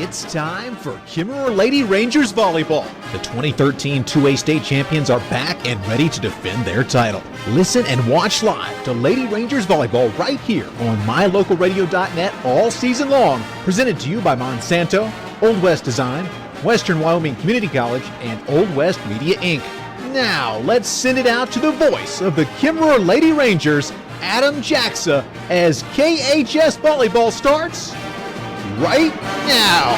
It's time for Kimmerer Lady Rangers Volleyball. The 2013 2A state champions are back and ready to defend their title. Listen and watch live to Lady Rangers Volleyball right here on mylocalradio.net all season long. Presented to you by Monsanto, Old West Design, Western Wyoming Community College, and Old West Media, Inc. Now, let's send it out to the voice of the Kimmerer Lady Rangers, Adam Jacksa, as KHS Volleyball starts right now.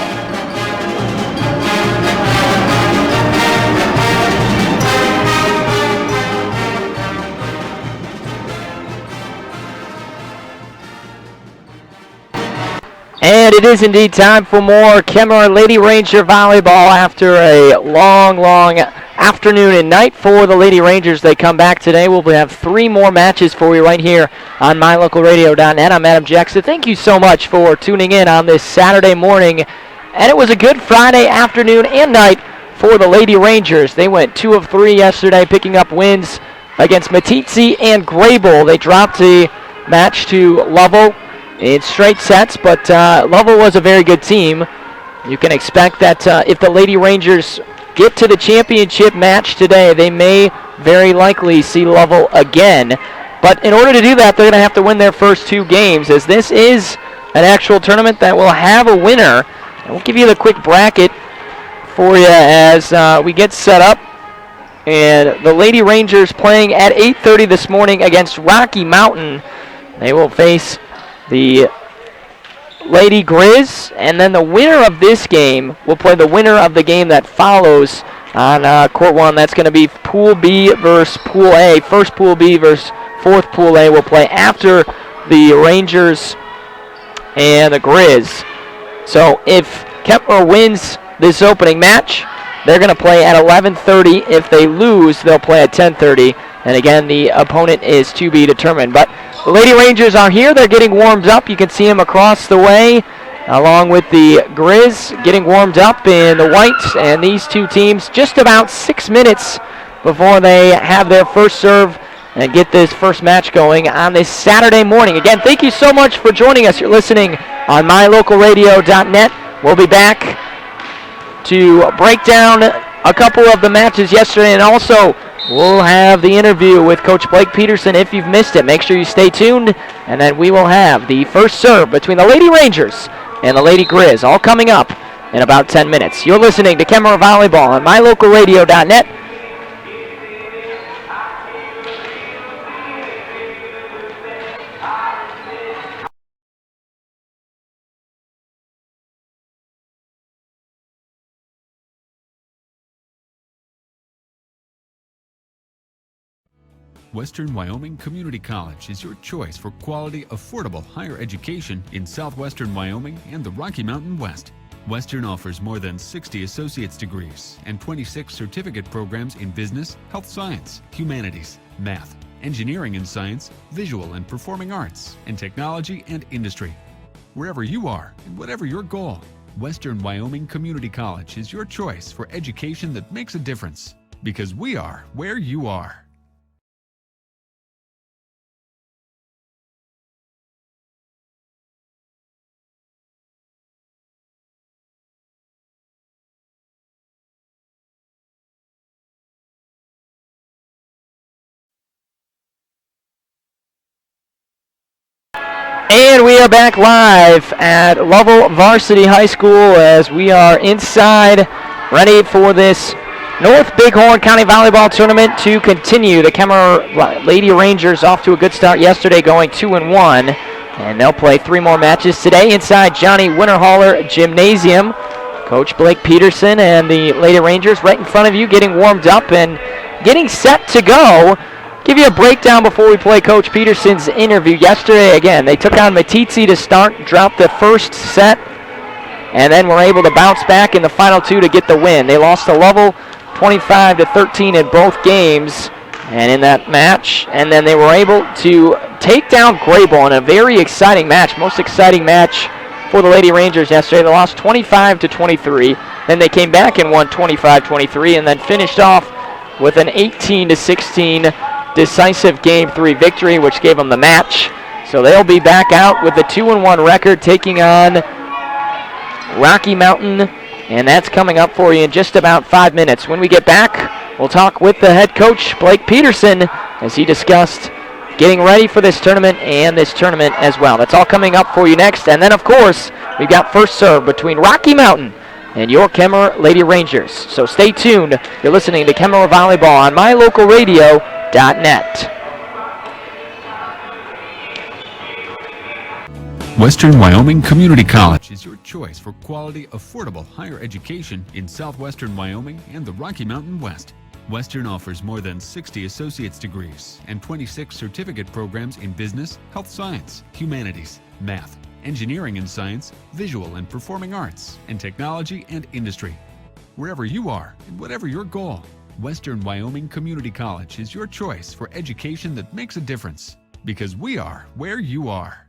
And it is indeed time for more Kimmerer Lady Ranger Volleyball after a long afternoon and night for the Lady Rangers. They come back today. We'll have 3 more matches for you right here on mylocalradio.net. I'm Adam Jackson. Thank you so much for tuning in on this Saturday morning. And it was a good Friday afternoon and night for the Lady Rangers. They went 2 of 3 yesterday, picking up wins against Meeteetse and Grable. They dropped the match to Lovell in straight sets, but Lovell was a very good team. You can expect that if the Lady Rangers get to the championship match today, they may very likely see Lovell again. But in order to do that, they're going to have to win their first 2 games, as this is an actual tournament that will have a winner. And we'll give you the quick bracket for you as we get set up. And the Lady Rangers playing at 8:30 this morning against Rocky Mountain. They will face the Lady Grizz, and then the winner of this game will play the winner of the game that follows on Court 1. That's going to be Pool B versus Pool A. First Pool B versus fourth Pool A will play after the Rangers and the Grizz. So if Kepler wins this opening match, they're going to play at 11:30. If they lose, they'll play at 10:30. And again, the opponent is to be determined. But the Lady Rangers are here. They're getting warmed up. You can see them across the way, along with the Grizz getting warmed up in the whites. And these two teams just about 6 minutes before they have their first serve and get this first match going on this Saturday morning. Again, thank you so much for joining us. You're listening on mylocalradio.net. We'll be back to break down a couple of the matches yesterday, and also we'll have the interview with Coach Blake Peterson. If you've missed it, make sure you stay tuned, and then we will have the first serve between the Lady Rangers and the Lady Grizz, all coming up in about 10 minutes. You're listening to Kimmerer Volleyball on mylocalradio.net. Western Wyoming Community College is your choice for quality, affordable higher education in southwestern Wyoming and the Rocky Mountain West. Western offers more than 60 associate's degrees and 26 certificate programs in business, health science, humanities, math, engineering and science, visual and performing arts, and technology and industry. Wherever you are and whatever your goal, Western Wyoming Community College is your choice for education that makes a difference, because we are where you are. And we are back live at Lovell Varsity High School as we are inside, ready for this North Bighorn County Volleyball Tournament to continue. The Kimmerer Lady Rangers off to a good start yesterday, going 2-1, and they'll play 3 more matches today inside Johnny Winterhaller Gymnasium. Coach Blake Peterson and the Lady Rangers right in front of you, getting warmed up and getting set to go. Give you a breakdown before we play Coach Peterson's interview. Yesterday, again, they took on Meeteetse to start, dropped the first set, and then were able to bounce back in the final 2 to get the win. They lost to Lovell 25-13 in both games and in that match, and then they were able to take down Grable in a very exciting match, most exciting match for the Lady Rangers yesterday. They lost 25-23, then they came back and won 25-23, and then finished off with an 18-16 decisive Game 3 victory, which gave them the match. So they'll be back out with a 2-1 record, taking on Rocky Mountain, and that's coming up for you in just about 5 minutes. When we get back, we'll talk with the head coach, Blake Peterson, as he discussed getting ready for this tournament and this tournament as well. That's all coming up for you next. And then, of course, we've got first serve between Rocky Mountain and your Kemmerer Lady Rangers. So stay tuned. You're listening to Kemmerer Volleyball on mylocalradio.net. Western Wyoming Community College is your choice for quality, affordable higher education in southwestern Wyoming and the Rocky Mountain West. Western offers more than 60 associate's degrees and 26 certificate programs in business, health science, humanities, math, engineering and science, visual and performing arts, and technology and industry. Wherever you are and whatever your goal, Western Wyoming Community College is your choice for education that makes a difference. Because we are where you are.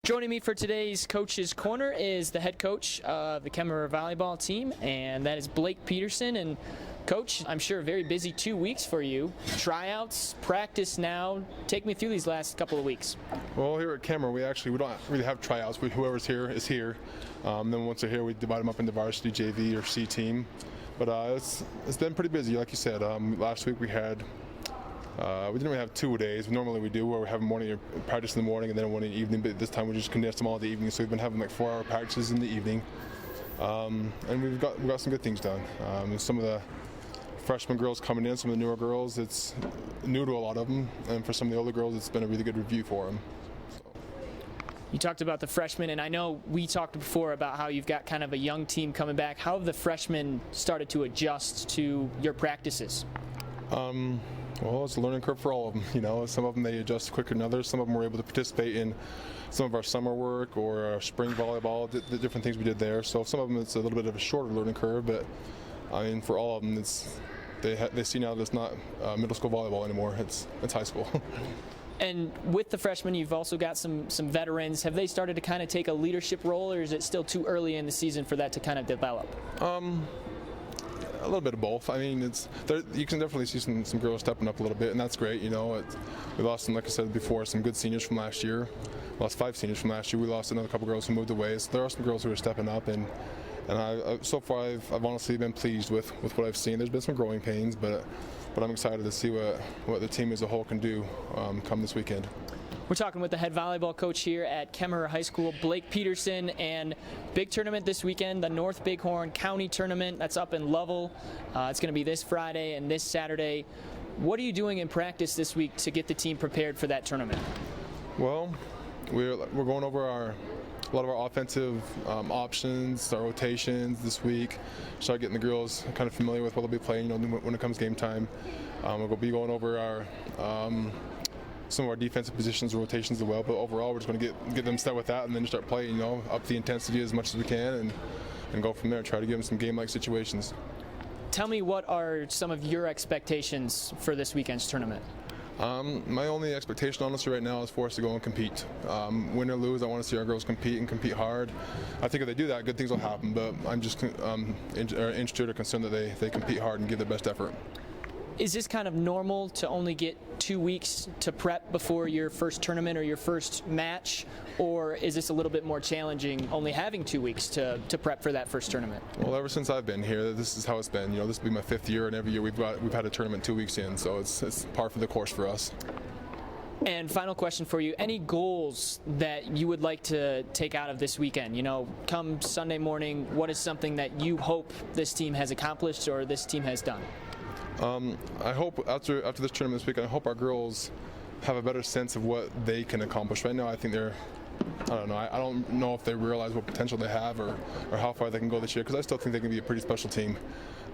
Joining me for today's Coach's Corner is the head coach of the Kemmerer Volleyball team, and that is Blake Peterson. And Coach, I'm sure a very busy 2 weeks for you. Tryouts, practice now. Take me through these last couple of weeks. Well, here at Kemmerer, we don't really have tryouts, but whoever's here is here. Then once they're here, we divide them up into varsity, JV, or C team. But it's been pretty busy, like you said. Last week we had we didn't really have 2 days. Normally we do, where we have morning practice in the morning and then one in the evening. But this time we just condensed them all in the evening. So we've been having like 4-hour practices in the evening, and we've got some good things done. Some of the freshman girls coming in, some of the newer girls, it's new to a lot of them, and for some of the older girls, it's been a really good review for them. You talked about the freshmen, and I know we talked before about how you've got kind of a young team coming back. How have the freshmen started to adjust to your practices? Well, it's a learning curve for all of them. You know, some of them they adjust quicker than others. Some of them were able to participate in some of our summer work or our spring volleyball, the different things we did there. So some of them it's a little bit of a shorter learning curve, but I mean for all of them, they see now that it's not middle school volleyball anymore. It's high school. And with the freshmen, you've also got some veterans. Have they started to kind of take a leadership role, or is it still too early in the season for that to kind of develop? A little bit of both. I mean, you can definitely see some girls stepping up a little bit, and that's great. You know, we lost some, like I said before, some good seniors from last year. We lost 5 seniors from last year. We lost another couple girls who moved away. So there are some girls who are stepping up, and so far I've honestly been pleased with what I've seen. There's been some growing pains, but I'm excited to see what the team as a whole can do come this weekend. We're talking with the head volleyball coach here at Kemmerer High School, Blake Peterson, and big tournament this weekend, the North Bighorn County Tournament. That's up in Lovell. It's going to be this Friday and this Saturday. What are you doing in practice this week to get the team prepared for that tournament? Well, we're going over a lot of our offensive options, our rotations this week. Start getting the girls kind of familiar with what they'll be playing, you know, when it comes game time. We'll be going over our some of our defensive positions, rotations as well. But overall, we're just going to get them set with that, and then start playing, you know, up the intensity as much as we can, and go from there. Try to give them some game-like situations. Tell me, what are some of your expectations for this weekend's tournament? My only expectation, honestly, right now is for us to go and compete. Win or lose, I want to see our girls compete and compete hard. I think if they do that, good things will happen. But I'm just interested or concerned that they compete hard and give their best effort. Is this kind of normal to only get 2 weeks to prep before your first tournament or your first match, or is this a little bit more challenging only having 2 weeks to prep for that first tournament? Well, ever since I've been here, this is how it's been. You know, this will be my 5th year, and every year we've had a tournament 2 weeks in, so it's par for the course for us. And final question for you, any goals that you would like to take out of this weekend? You know, come Sunday morning, what is something that you hope this team has accomplished or this team has done? I hope after this tournament this weekend, I hope our girls have a better sense of what they can accomplish. Right now, I think I don't know if they realize what potential they have or how far they can go this year, because I still think they can be a pretty special team.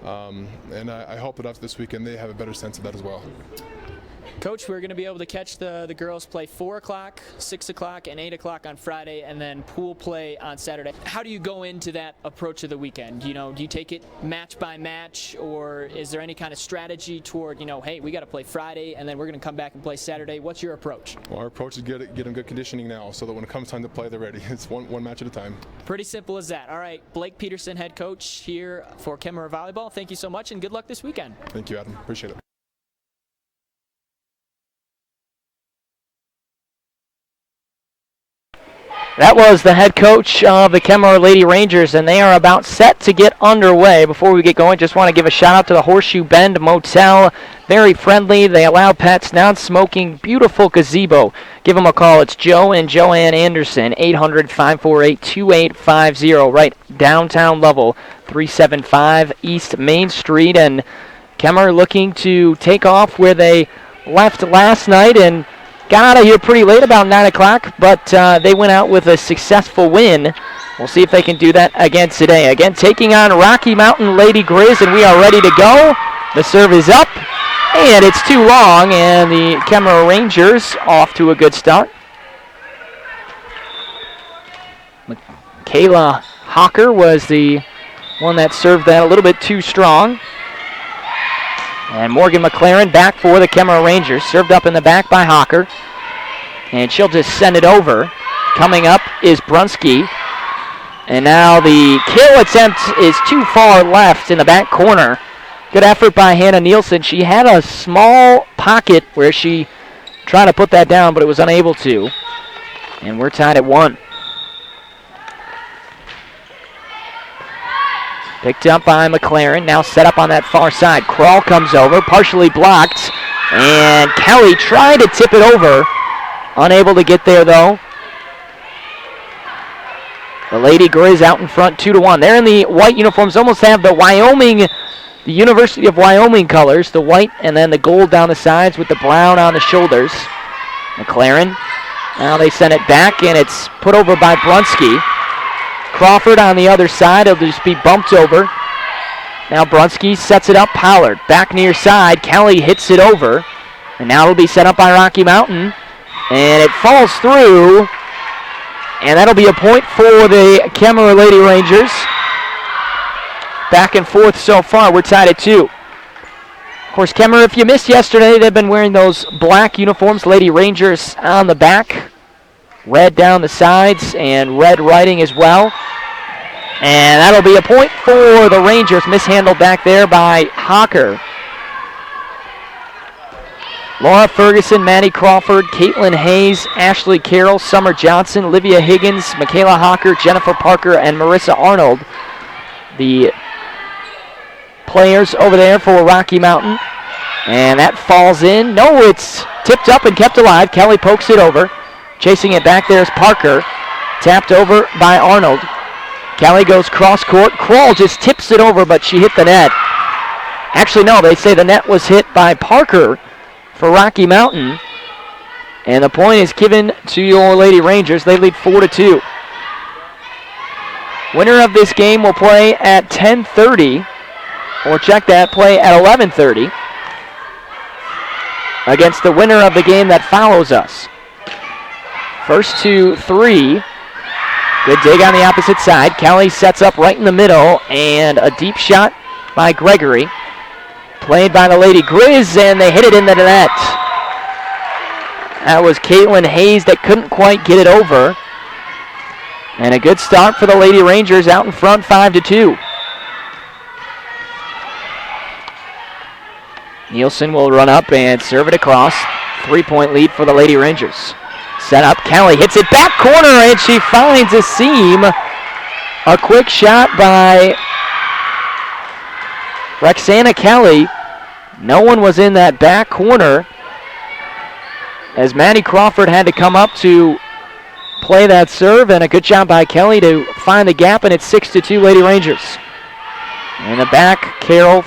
And I hope that after this weekend, they have a better sense of that as well. Coach, we're going to be able to catch the girls play 4 o'clock, 6 o'clock, and 8 o'clock on Friday, and then pool play on Saturday. How do you go into that approach of the weekend? You know, do you take it match by match, or is there any kind of strategy toward, you know, hey, we got to play Friday, and then we're going to come back and play Saturday? What's your approach? Well, our approach is get them good conditioning now, so that when it comes time to play, they're ready. It's one match at a time. Pretty simple as that. All right, Blake Peterson, head coach here for Kemmerer Volleyball. Thank you so much, and good luck this weekend. Thank you, Adam. Appreciate it. That was the head coach of the Kemmerer Lady Rangers, and they are about set to get underway. Before we get going, just want to give a shout out to the Horseshoe Bend Motel. Very friendly. They allow pets, non-smoking, beautiful gazebo. Give them a call. It's Joe and Joanne Anderson, 800-548-2850, right downtown level, 375 East Main Street. And Kemmerer looking to take off where they left last night and got out of here pretty late, about 9 o'clock, but they went out with a successful win. We'll see if they can do that again today. Again, taking on Rocky Mountain Lady Grizz, and we are ready to go. The serve is up, and it's too long, and the Kemmerer Rangers off to a good start. Kayla Hawker was the one that served that a little bit too strong. And Morgan McLaren back for the Kemmerer Rangers. Served up in the back by Hawker. And she'll just send it over. Coming up is Brunsky. And now the kill attempt is too far left in the back corner. Good effort by Hannah Nielsen. She had a small pocket where she tried to put that down, but it was unable to. And we're tied at 1. Picked up by McLaren, now set up on that far side. Kroll comes over, partially blocked, and Kelly tried to tip it over. Unable to get there, though. The Lady Grizz out in front, 2-1. They're in the white uniforms, almost have the University of Wyoming colors, the white and then the gold down the sides with the brown on the shoulders. McLaren, now they send it back, and it's put over by Brunsky. Crawford on the other side. It'll just be bumped over. Now Brunsky sets it up. Pollard back near side. Kelly hits it over. And now it'll be set up by Rocky Mountain. And it falls through. And that'll be a point for the Kemmerer Lady Rangers. Back and forth so far. We're tied at 2. Of course, Kemmerer, if you missed yesterday, they've been wearing those black uniforms. Lady Rangers on the back. Red down the sides and red writing as well. And that'll be a point for the Rangers. Mishandled back there by Hawker. Laura Ferguson, Maddie Crawford, Caitlin Hayes, Ashley Carroll, Summer Johnson, Olivia Higgins, Michaela Hawker, Jennifer Parker, and Marissa Arnold. The players over there for Rocky Mountain. And that falls in. No, it's tipped up and kept alive. Kelly pokes it over. Chasing it back there is Parker. Tapped over by Arnold. Kelly goes cross court. Kroll just tips it over, but she hit the net. Actually, no, they say the net was hit by Parker for Rocky Mountain. And the point is given to your Lady Rangers. They lead 4-2. Winner of this game will play at 10:30. Or check that, play at 11:30. Against the winner of the game that follows us. First 2-3. Good dig on the opposite side. Kelly sets up right in the middle, and a deep shot by Gregory. Played by the Lady Grizz, and they hit it into the net. That was Caitlin Hayes that couldn't quite get it over. And a good start for the Lady Rangers out in front, 5-2. Nielsen will run up and serve it across. 3-point lead for the Lady Rangers. Set up, Kelly hits it back corner, and she finds a seam. A quick shot by Roxana Kelly. No one was in that back corner, as Maddie Crawford had to come up to play that serve, and a good job by Kelly to find the gap, and it's 6-2 Lady Rangers. In the back, Carroll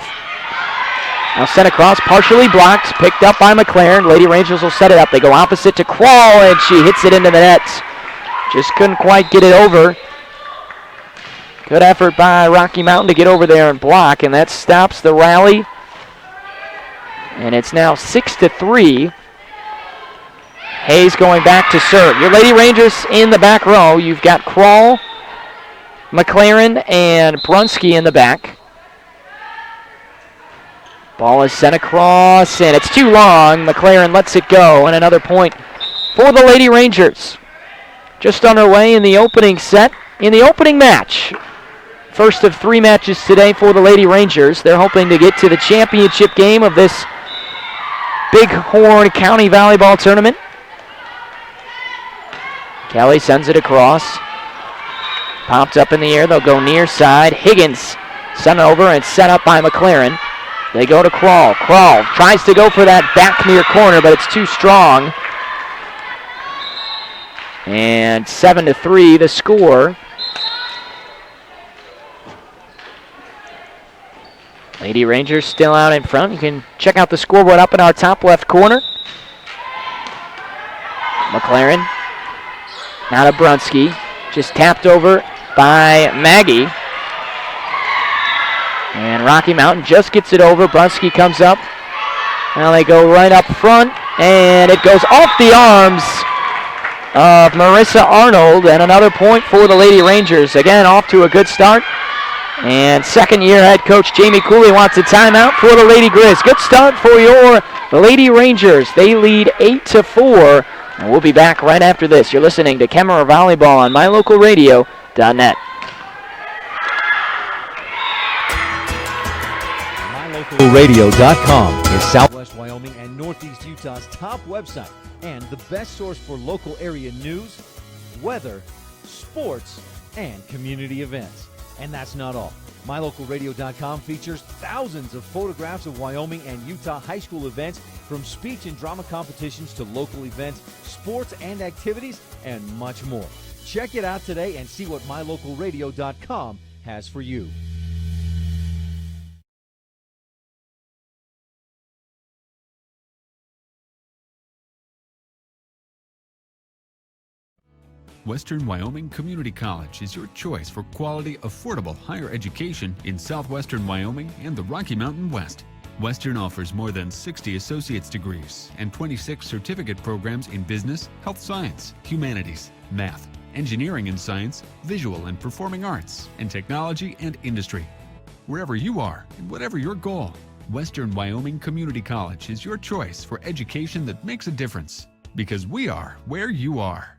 now sent across, partially blocked, picked up by McLaren. Lady Rangers will set it up. They go opposite to Kroll, and she hits it into the net. Just couldn't quite get it over. Good effort by Rocky Mountain to get over there and block, and that stops the rally. And it's now 6-3. Hayes going back to serve. Your Lady Rangers in the back row. You've got Kroll, McLaren, and Brunsky in the back. Ball is sent across, and it's too long. McLaren lets it go, and another point for the Lady Rangers. Just underway in the opening set, in the opening match. First of 3 matches today for the Lady Rangers. They're hoping to get to the championship game of this Bighorn County Volleyball Tournament. Kelly sends it across. Popped up in the air. They'll go near side. Higgins sent over and set up by McLaren. They go to Krall. Krall tries to go for that back near corner, but it's too strong. And 7-3 the score. Lady Rangers still out in front. You can check out the scoreboard up in our top left corner. McLaren. Now to Brunsky. Just tapped over by Maggie. And Rocky Mountain just gets it over. Brunsky comes up. Now they go right up front. And it goes off the arms of Marissa Arnold. And another point for the Lady Rangers. Again, off to a good start. And second-year head coach Jamie Cooley wants a timeout for the Lady Grizz. Good start for your Lady Rangers. They lead 8-4. And we'll be back right after this. You're listening to Kemmerer Volleyball on mylocalradio.net. MyLocalRadio.com is Southwest Wyoming and Northeast Utah's top website and the best source for local area news, weather, sports, and community events. And that's not all. MyLocalRadio.com features thousands of photographs of Wyoming and Utah high school events, from speech and drama competitions to local events, sports and activities, and much more. Check it out today and see what MyLocalRadio.com has for you. Western Wyoming Community College is your choice for quality, affordable higher education in southwestern Wyoming and the Rocky Mountain West. Western offers more than 60 associate's degrees and 26 certificate programs in business, health science, humanities, math, engineering and science, visual and performing arts, and technology and industry. Wherever you are and whatever your goal, Western Wyoming Community College is your choice for education that makes a difference, because we are where you are.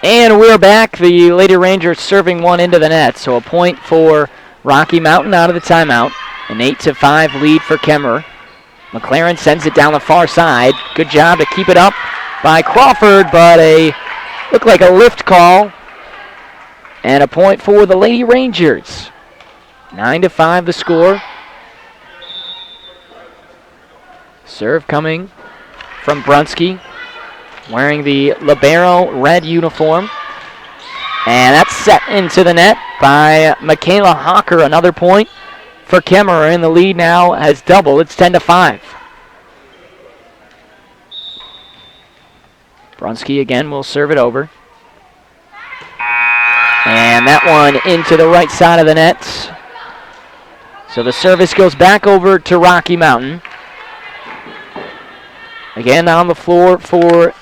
And we're back. The Lady Rangers serving one into the net. So a point for Rocky Mountain out of the timeout. An 8-5 lead for Kemmerer. McLaren sends it down the far side. Good job to keep it up by Crawford, but looked like a lift call. And a point for the Lady Rangers. 9-5 the score. Serve coming from Brunsky, wearing the libero red uniform. And that's set into the net by Michaela Hawker. Another point for Kemmerer, and the lead now has doubled. It's 10-5. Brunsky again will serve it over. And that one into the right side of the net. So the service goes back over to Rocky Mountain. Again on the floor for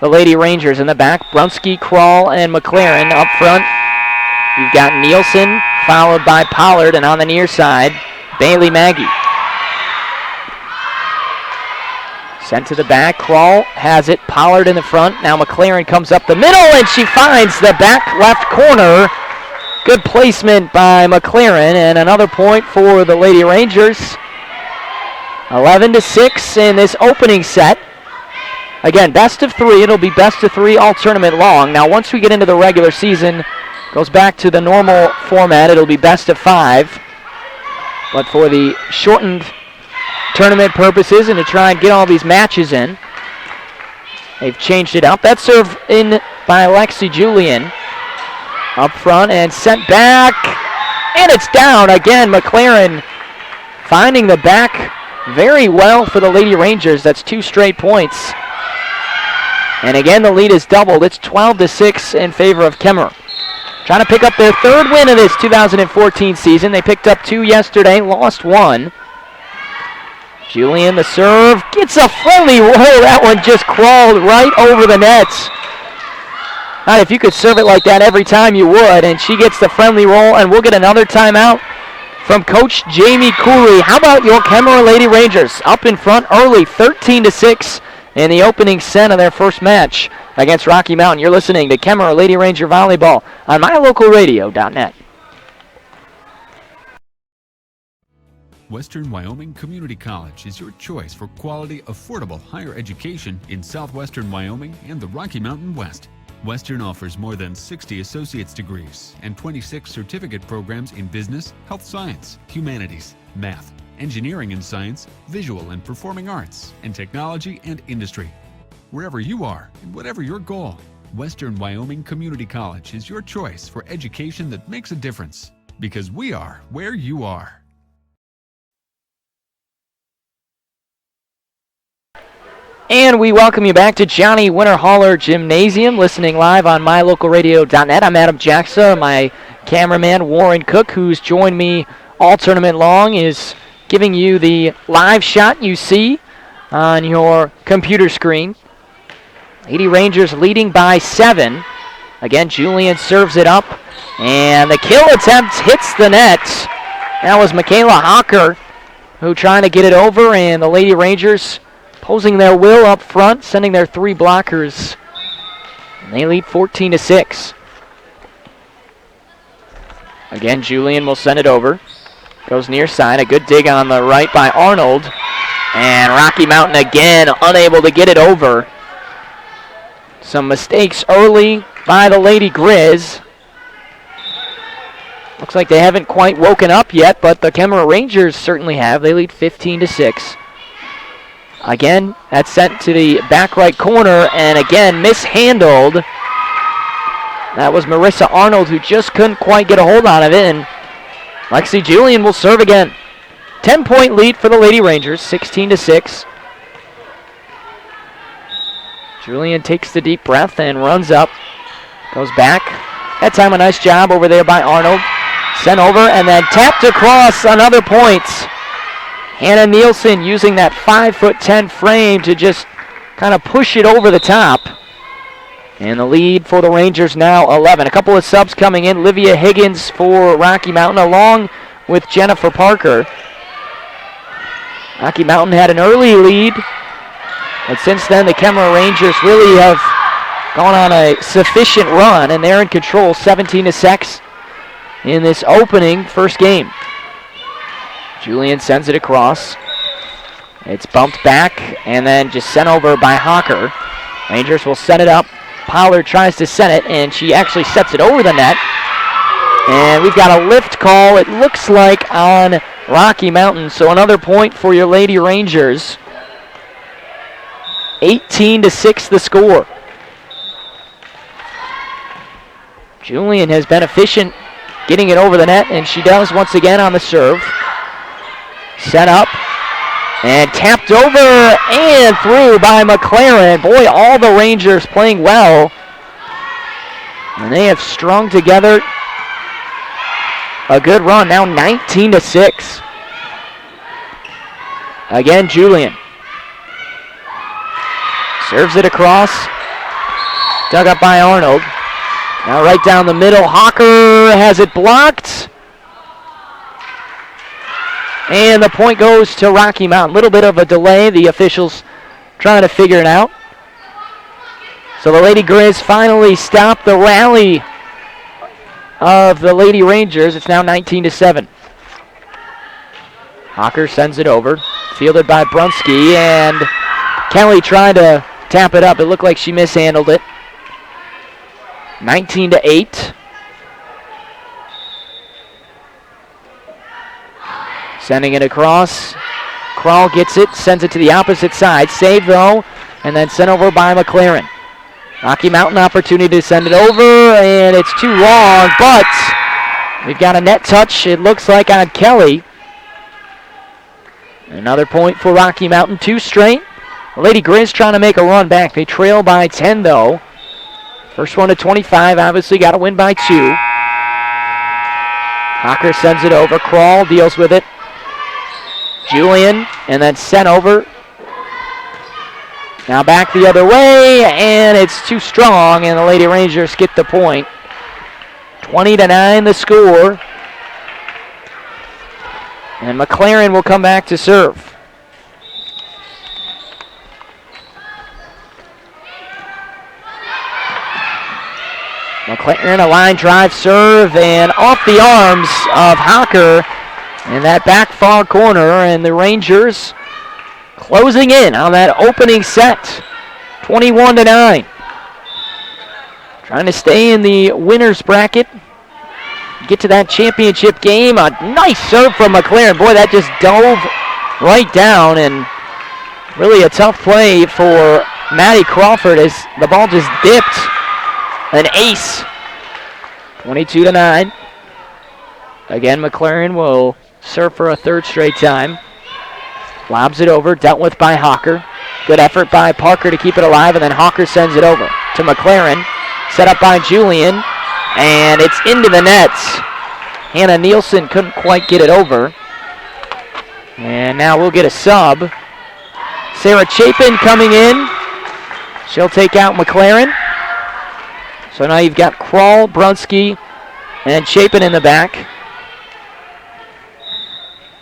the Lady Rangers in the back. Brunsky, Krall, and McLaren up front. You've got Nielsen, followed by Pollard, and on the near side, Bailey Maggie. Sent to the back. Krall has it. Pollard in the front. Now McLaren comes up the middle, and she finds the back left corner. Good placement by McLaren, and another point for the Lady Rangers. 11-6 in this opening set. Again, best of three. It'll be best of three all tournament long. Now, once we get into the regular season, goes back to the normal format. It'll be best of five. But for the shortened tournament purposes and to try and get all these matches in, they've changed it up. That serve in by Lexi Julian. Up front and sent back. And it's down again. McLaren finding the back very well for the Lady Rangers. That's 2 straight points. And again, the lead is doubled. It's 12-6 in favor of Kemmerer. Trying to pick up their third win of this 2014 season. They picked up 2 yesterday, lost 1. Julian, the serve, gets a friendly roll. That one just crawled right over the nets. God, if you could serve it like that every time, you would. And she gets the friendly roll, and we'll get another timeout from Coach Jamie Cooley. How about your Kemmerer Lady Rangers up in front early, 13-6 in the opening set of their first match against Rocky Mountain. You're listening to Kemmerer Lady Ranger Volleyball on mylocalradio.net. Western Wyoming Community College is your choice for quality, affordable higher education in southwestern Wyoming and the Rocky Mountain West. Western offers more than 60 associate's degrees and 26 certificate programs in business, health science, humanities, math, engineering and science, visual and performing arts, and technology and industry. Wherever you are and whatever your goal, Western Wyoming Community College is your choice for education that makes a difference. Because we are where you are. And we welcome you back to Johnny Winterhaller Gymnasium, listening live on mylocalradio.net. I'm Adam Jackson. My cameraman, Warren Cook, who's joined me all tournament long, is giving you the live shot you see on your computer screen. Lady Rangers leading by 7. Again, Julian serves it up, and the kill attempt hits the net. That was Michaela Hocker, who trying to get it over, and the Lady Rangers posing their will up front, sending their 3 blockers. And they lead 14-6. Again, Julian will send it over. Goes near side. A good dig on the right by Arnold. And Rocky Mountain again unable to get it over. Some mistakes early by the Lady Grizz. Looks like they haven't quite woken up yet, but the Kemmerer Rangers certainly have. They lead 15-6. Again, that's sent to the back right corner, and again, mishandled. That was Marissa Arnold, who just couldn't quite get a hold on it, and Lexi Julian will serve again. 10-point lead for the Lady Rangers, 16-6. Julian takes the deep breath and runs up. Goes back. That time a nice job over there by Arnold. Sent over and then tapped across, another point. Hannah Nielsen using that 5'10" frame to just kind of push it over the top. And the lead for the Rangers now 11. A couple of subs coming in. Livia Higgins for Rocky Mountain along with Jennifer Parker. Rocky Mountain had an early lead, but since then the Kemmerer Rangers really have gone on a sufficient run, and they're in control 17-6 in this opening first game. Julian sends it across. It's bumped back and then just sent over by Hawker. Rangers will set it up. Pollard tries to set it, and she actually sets it over the net. And we've got a lift call, it looks like, on Rocky Mountain. So another point for your Lady Rangers. 18-6 the score. Julian has been efficient getting it over the net, and she does once again on the serve. Set up and tapped over and through by McLaren. Boy, all the Rangers playing well, and they have strung together a good run. Now 19-6. Again, Julian serves it across, dug up by Arnold. Now right down the middle, Hawker has it blocked. And the point goes to Rocky Mountain. A little bit of a delay. The officials trying to figure it out. So the Lady Grizz finally stopped the rally of the Lady Rangers. It's now 19-7. Hawker sends it over. Fielded by Brunsky. And Kelly trying to tap it up. It looked like she mishandled it. 19-8. Sending it across. Kroll gets it, sends it to the opposite side. Save though, and then sent over by McLaren. Rocky Mountain opportunity to send it over, and it's too long, but we've got a net touch, it looks like, on Kelly. Another point for Rocky Mountain, 2 straight. Lady Grizz trying to make a run back. They trail by 10 though. First one to 25, obviously got to win by 2. Hawker sends it over, Kroll deals with it. Julian, and then sent over. Now back the other way, and it's too strong, and the Lady Rangers get the point. 20-9 the score. And McLaren will come back to serve. McLaren, a line drive serve, and off the arms of Hawker. in that back far corner, and the Rangers closing in on that opening set, 21-9. Trying to stay in the winner's bracket, get to that championship game. A nice serve from McLaren. Boy, that just dove right down, and really a tough play for Maddie Crawford as the ball just dipped. An ace. 22-9. Again, McLaren will serve for a third straight time. Lobs it over, dealt with by Hawker. Good effort by Parker to keep it alive, and then Hawker sends it over to McLaren. Set up by Julian, and it's into the nets. Hannah Nielsen couldn't quite get it over. And now we'll get a sub. Sarah Chapin coming in. She'll take out McLaren. So now you've got Kroll, Brunsky, and Chapin in the back.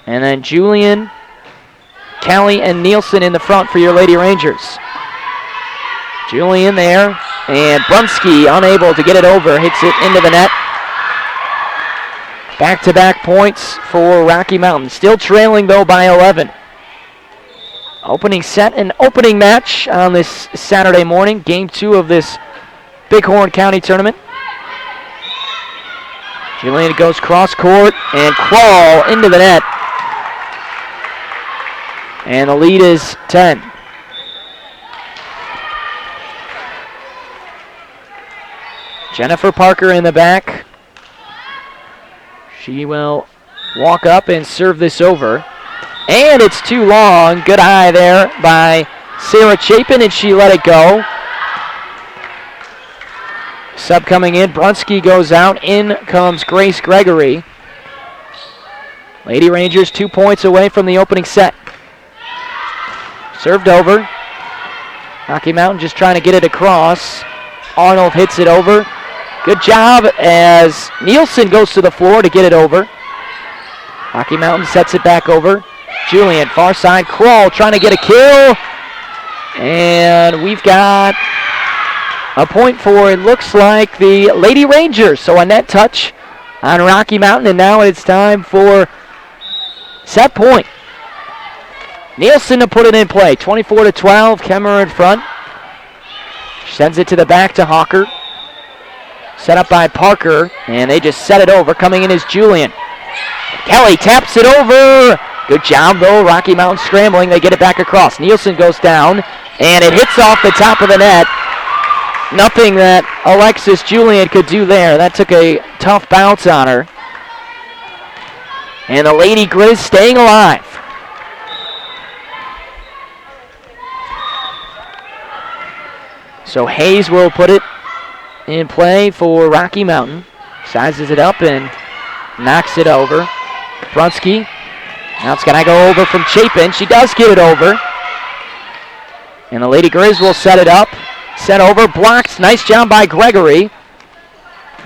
And then Julian, Callie, and Nielsen in the front for your Lady Rangers. Julian there, and Brunsky unable to get it over, hits it into the net. Back-to-back points for Rocky Mountain, still trailing though by 11. Opening set and opening match on this Saturday morning, game 2 of this Bighorn County tournament. Julian goes cross court and Kroll into the net. And the lead is 10. Jennifer Parker in the back. She will walk up and serve this over. And it's too long. Good eye there by Sarah Chapin, and she let it go. Sub coming in. Brunsky goes out. In comes Grace Gregory. Lady Rangers 2 points away from the opening set. Served over. Rocky Mountain just trying to get it across. Arnold hits it over. Good job as Nielsen goes to the floor to get it over. Rocky Mountain sets it back over. Julian, far side. Kroll trying to get a kill. And we've got a point for, it looks like, the Lady Rangers. So a net touch on Rocky Mountain, and now it's time for set point. Nielsen to put it in play. 24-12, Kemmerer in front. Sends it to the back to Hawker. Set up by Parker, and they just set it over. Coming in is Julian. Kelly taps it over. Good job, though. Rocky Mountain scrambling. They get it back across. Nielsen goes down, and it hits off the top of the net. Nothing that Alexis Julian could do there. That took a tough bounce on her. And the Lady Grizz staying alive. So Hayes will put it in play for Rocky Mountain. Sizes it up and knocks it over. Brunsky. Now it's going to go over from Chapin. She does get it over. And the Lady Grizz will set it up. Set over. Blocks. Nice job by Gregory.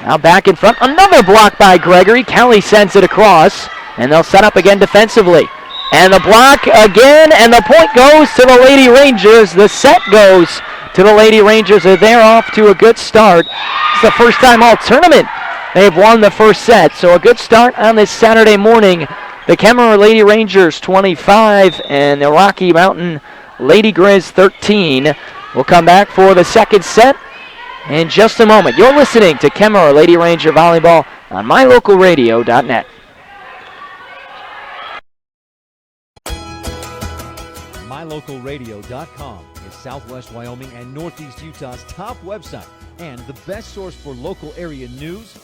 Now back in front. Another block by Gregory. Kelly sends it across. And they'll set up again defensively. And the block again. And the point goes to the Lady Rangers. The set goes to the Lady Rangers. They're off to a good start. It's the first time all tournament they've won the first set. So a good start on this Saturday morning. The Kemmerer Lady Rangers 25 and the Rocky Mountain Lady Grizz 13. We'll come back for the second set in just a moment. You're listening to Kemmerer Lady Ranger Volleyball on mylocalradio.net. mylocalradio.com is Southwest Wyoming and Northeast Utah's top website and the best source for local area news,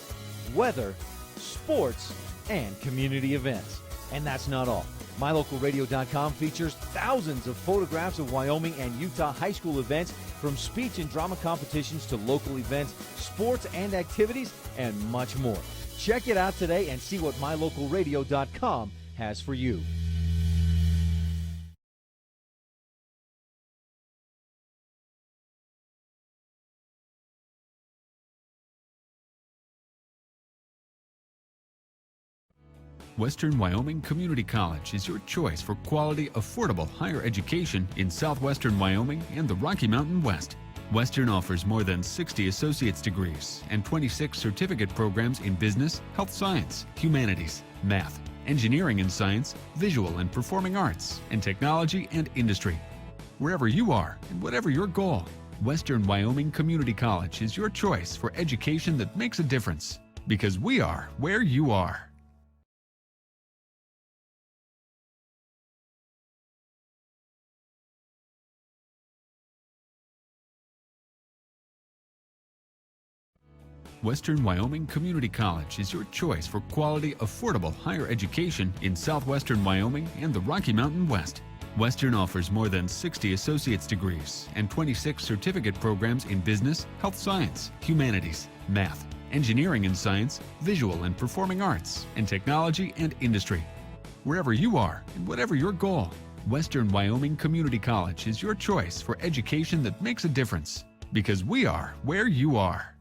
weather, sports, and community events. And that's not all. MyLocalRadio.com features thousands of photographs of Wyoming and Utah high school events, from speech and drama competitions to local events, sports and activities, and much more. Check it out today and see what MyLocalRadio.com has for you. Western Wyoming Community College is your choice for quality, affordable higher education in southwestern Wyoming and the Rocky Mountain West. Western offers more than 60 associate's degrees and 26 certificate programs in business, health science, humanities, math, engineering and science, visual and performing arts, and technology and industry. Wherever you are and whatever your goal, Western Wyoming Community College is your choice for education that makes a difference. Because we are where you are. Western Wyoming Community College is your choice for quality, affordable higher education in southwestern Wyoming and the Rocky Mountain West. Western offers more than 60 associate's degrees and 26 certificate programs in business, health science, humanities, math, engineering and science, visual and performing arts, and technology and industry. Wherever you are and whatever your goal, Western Wyoming Community College is your choice for education that makes a difference. Because we are where you are.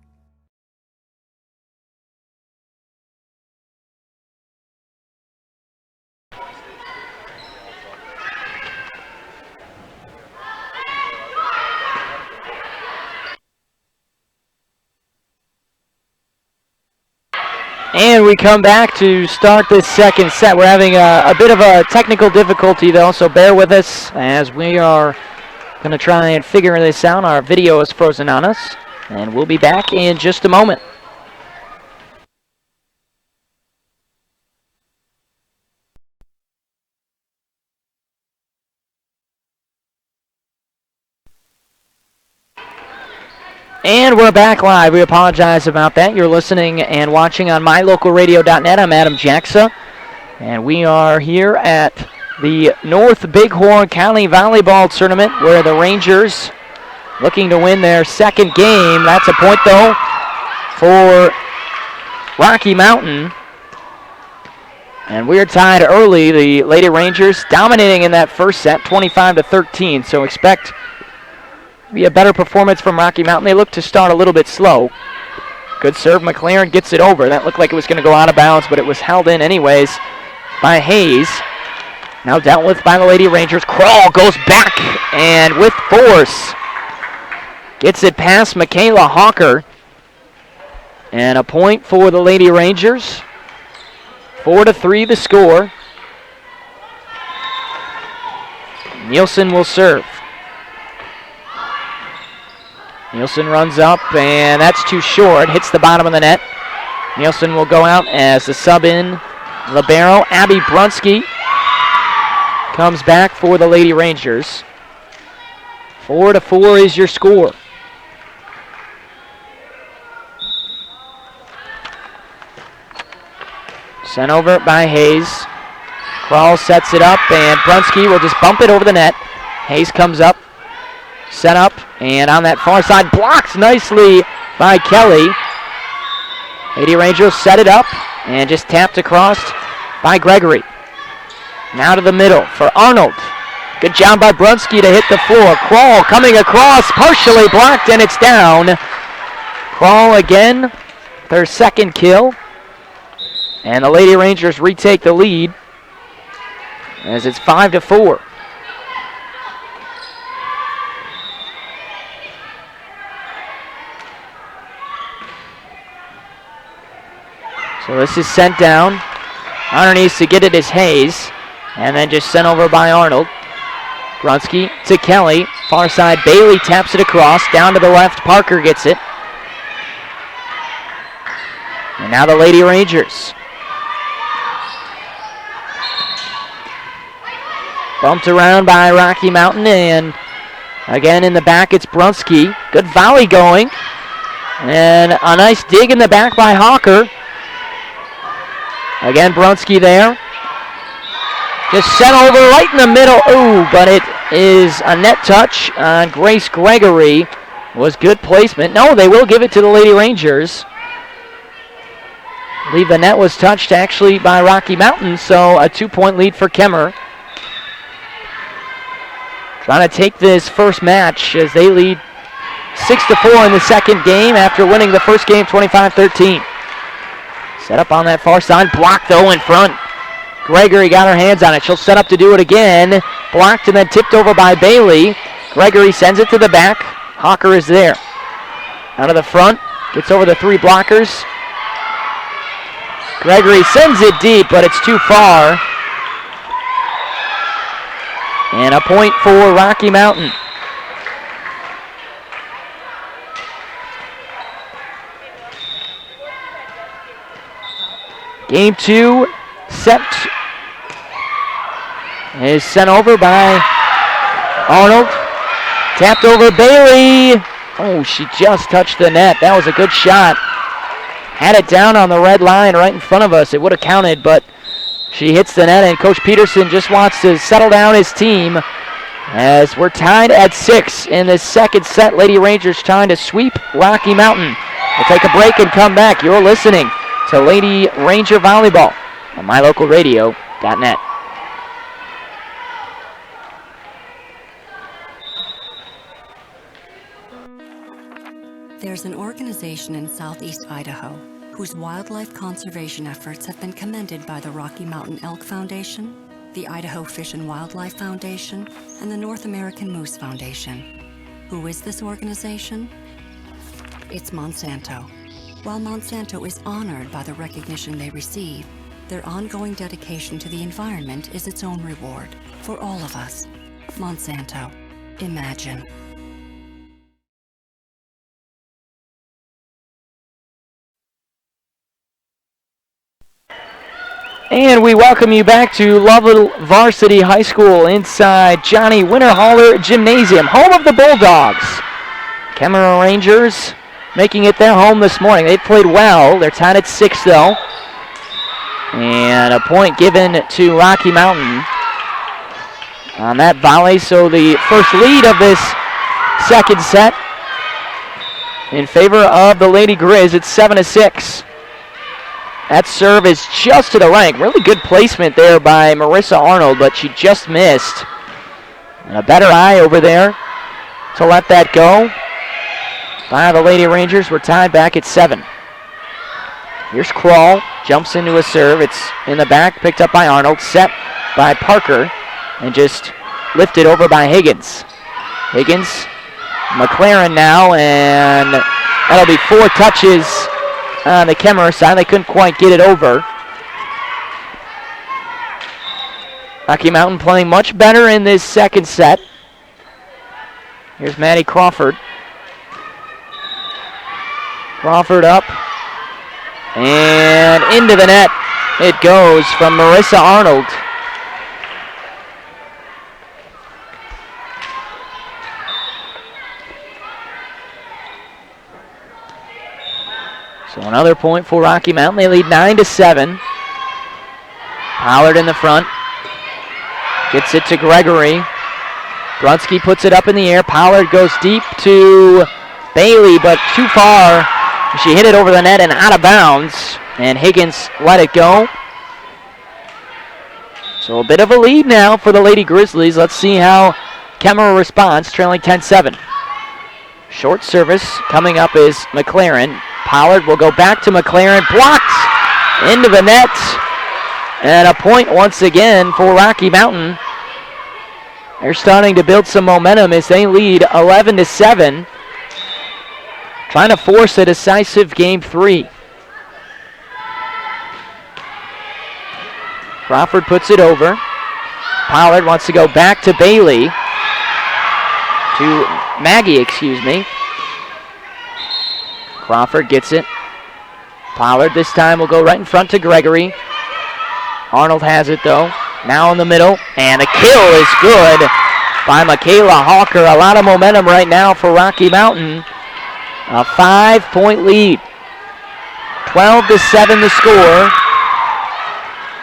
And we come back to start this second set. We're having a bit of a technical difficulty though, so bear with us as we are going to try and figure this out. Our video is frozen on us, and we'll be back in just a moment. And we're back live. We apologize about that. You're listening and watching on mylocalradio.net. I'm Adam Jacksa, and we are here at the North Bighorn County Volleyball Tournament where the Rangers looking to win their second game. That's a point, though, for Rocky Mountain. And we're tied early. The Lady Rangers dominating in that first set, 25-13, so expect be a better performance from Rocky Mountain. They look to start a little bit slow. Good serve. McLaren gets it over. That looked like it was going to go out of bounds, but it was held in anyways by Hayes. Now dealt with by the Lady Rangers. Crawl goes back and with force gets it past Michaela Hawker. And a point for the Lady Rangers. 4-3 the score. Nielsen will serve. Nielsen runs up, and that's too short. Hits the bottom of the net. Nielsen will go out as the sub-in libero. Abby Brunsky comes back for the Lady Rangers. 4-4 is your score. Sent over by Hayes. Crawl sets it up, and Brunsky will just bump it over the net. Hayes comes up. Set up, and on that far side, blocked nicely by Kelly. Lady Rangers set it up, and just tapped across by Gregory. Now to the middle for Arnold. Good job by Brunsky to hit the floor. Crawl coming across, partially blocked, and it's down. Crawl again, their second kill. And the Lady Rangers retake the lead as it's 5-4. So this is sent down. Underneath to get it is Hayes. And then just sent over by Arnold. Brunsky to Kelly. Far side, Bailey taps it across. Down to the left, Parker gets it. And now the Lady Rangers. Bumped around by Rocky Mountain, and again in the back it's Brunsky. Good volley going. And a nice dig in the back by Hawker. Again, Brunsky there. Just sent over right in the middle. Ooh, but it is a net touch on Grace Gregory. Was good placement. No, they will give it to the Lady Rangers. I believe the net was touched actually by Rocky Mountain, so a 2-point lead for Kemmer. Trying to take this first match as they lead 6-4 in the second game after winning the first game 25-13. Set up on that far side, blocked though in front. Gregory got her hands on it. She'll set up to do it again. Blocked and then tipped over by Bailey. Gregory sends it to the back. Hawker is there. Out of the front, gets over the three blockers. Gregory sends it deep, but it's too far. And a point for Rocky Mountain. Game 2 set is sent over by Arnold. Tapped over Bailey. Oh, she just touched the net. That was a good shot. Had it down on the red line right in front of us. It would have counted, but she hits the net, and Coach Peterson just wants to settle down his team as we're tied at 6 in the second set. Lady Rangers trying to sweep Rocky Mountain. We'll take a break and come back. You're listening to Lady Ranger Volleyball on mylocalradio.net. There's an organization in southeast Idaho whose wildlife conservation efforts have been commended by the Rocky Mountain Elk Foundation, the Idaho Fish and Wildlife Foundation, and the North American Moose Foundation. Who is this organization? It's Monsanto. While Monsanto is honored by the recognition they receive, their ongoing dedication to the environment is its own reward for all of us. Monsanto. Imagine. And we welcome you back to Lovell Varsity High School inside Johnny Winterhaller Gymnasium, home of the Bulldogs. Cameron Rangers making it their home this morning. They played well. They're tied at 6 though. And a point given to Rocky Mountain on that volley. So the first lead of this second set in favor of the Lady Grizz. It's 7-6. That serve is just to the right. Really good placement there by Marissa Arnold, but she just missed. And a better eye over there to let that go by the Lady Rangers. We're tied back at 7. Here's Kroll, jumps into a serve. It's in the back, picked up by Arnold, set by Parker, and just lifted over by Higgins. Higgins, McLaren now, and that'll be 4 touches on the Kemmerer side. They couldn't quite get it over. Rocky Mountain playing much better in this second set. Here's Maddie Crawford. Crawford up. And into the net it goes from Marissa Arnold. So another point for Rocky Mountain. They lead 9-7. Pollard in the front. Gets it to Gregory. Brunsky puts it up in the air. Pollard goes deep to Bailey, but too far. She hit it over the net and out of bounds. And Higgins let it go. So a bit of a lead now for the Lady Grizzlies. Let's see how Kemmerer responds, trailing 10-7. Short service coming up is McLaren. Pollard will go back to McLaren. Blocked into the net. And a point once again for Rocky Mountain. They're starting to build some momentum as they lead 11-7. Trying to force a decisive game 3. Crawford puts it over. Pollard wants to go back to Bailey. To Maggie, excuse me. Crawford gets it. Pollard this time will go right in front to Gregory. Arnold has it though. Now in the middle. And the kill is good by Michaela Hawker. A lot of momentum right now for Rocky Mountain. A 5-point lead. 12-7 the score.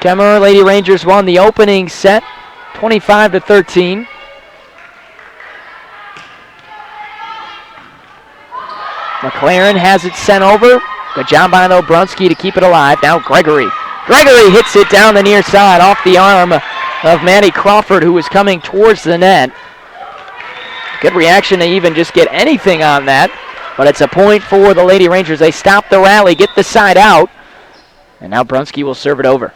Kemmerer Lady Rangers won the opening set 25-13. McLaren has it sent over. Good job by Brunsky to keep it alive. Now Gregory. Gregory hits it down the near side off the arm of Maddie Crawford, who was coming towards the net. Good reaction to even just get anything on that. But it's a point for the Lady Rangers. They stop the rally, get the side out. And now Brunsky will serve it over.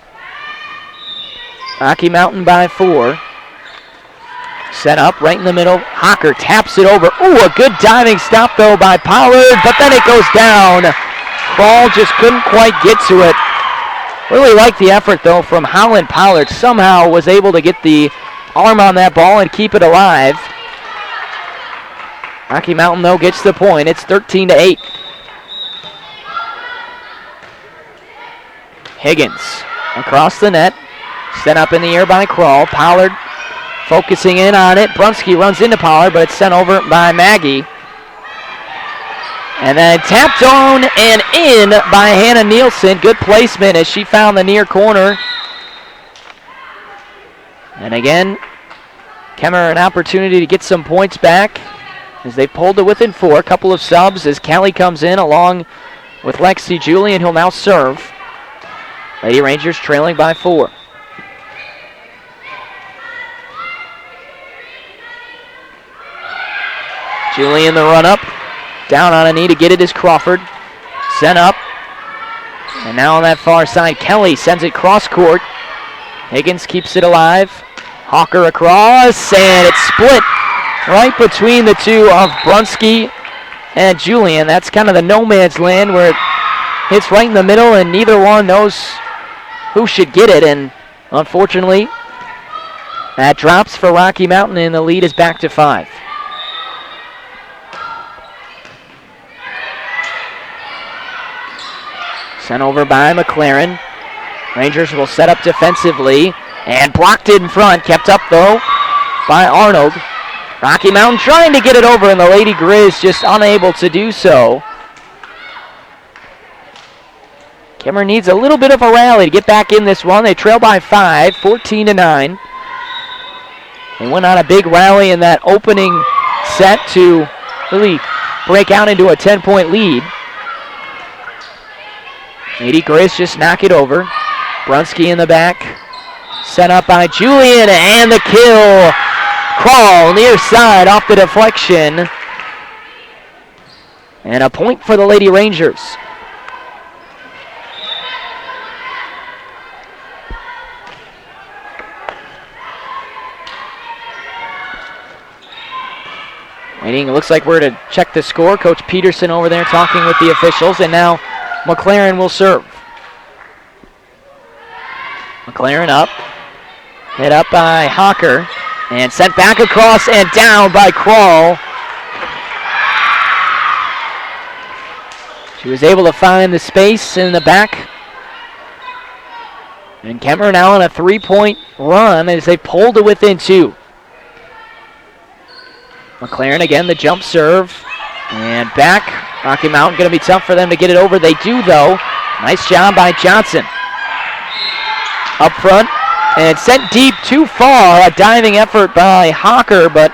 Rocky Mountain by 4. Set up right in the middle. Hawker taps it over. Ooh, a good diving stop though by Pollard, but then it goes down. Ball just couldn't quite get to it. Really liked the effort, though, from Holland Pollard. Somehow was able to get the arm on that ball and keep it alive. Rocky Mountain, though, gets the point. It's 13-8. Higgins across the net. Set up in the air by Kroll. Pollard focusing in on it. Brunski runs into Pollard, but it's sent over by Maggie. And then tapped on and in by Hannah Nielsen. Good placement as she found the near corner. And again, Kemmer an opportunity to get some points back as they pulled it within 4. A couple of subs as Kelly comes in along with Lexi Julian, who'll now serve. Lady Rangers trailing by 4. Julian the run up. Down on a knee to get it is Crawford. Sent up. And now on that far side, Kelly sends it cross court. Higgins keeps it alive. Hawker across, and it's split right between the two of Brunski and Julian. That's kind of the no man's land where it hits right in the middle and neither one knows who should get it. And unfortunately, that drops for Rocky Mountain and the lead is back to 5. Sent over by McLaren. Rangers will set up defensively and blocked it in front. Kept up though by Arnold. Rocky Mountain trying to get it over and the Lady Grizz just unable to do so. Kemmer needs a little bit of a rally to get back in this one. They trail by 5, 14-9. They went on a big rally in that opening set to really break out into a 10-point lead. Lady Grizz just knock it over. Brunski in the back. Set up by Julian and the kill. Kroll near side off the deflection. And a point for the Lady Rangers. Waiting, it looks like we're to check the score. Coach Peterson over there talking with the officials, and now McLaren will serve. McLaren up. Hit up by Hawker. And sent back across and down by Kroll. She was able to find the space in the back. And Kemmer now on a 3-point run as they pulled to within 2. McLaren again, the jump serve. And back. Rocky Mountain going to be tough for them to get it over. They do, though. Nice job by Johnson. Up front. And sent deep too far. A diving effort by Hawker, but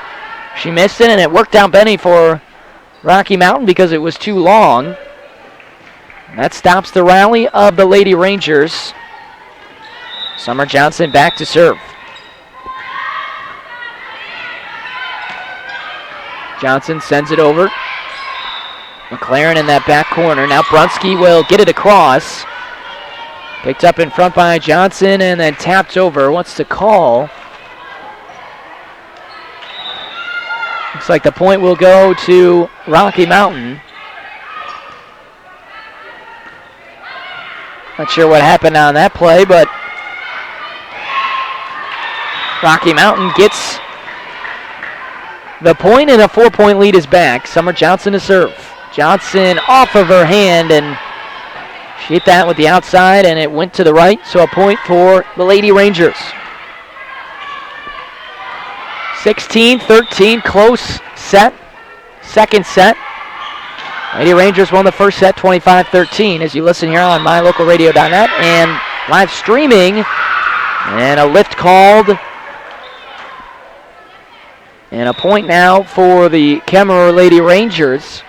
she missed it, and it worked out Benny for Rocky Mountain because it was too long. And that stops the rally of the Lady Rangers. Summer Johnson back to serve. Johnson sends it over. McLaren in that back corner. Now Brunski will get it across. Picked up in front by Johnson and then tapped over. What's the call? Looks like the point will go to Rocky Mountain. Not sure what happened on that play, but Rocky Mountain gets the point and a 4-point lead is back. Summer Johnson to serve. Johnson off of her hand, and she hit that with the outside, and it went to the right, so a point for the Lady Rangers. 16-13, close set, second set. Lady Rangers won the first set 25-13 as you listen here on mylocalradio.net and live streaming. And a lift called. And a point now for the Kemmerer Lady Rangers.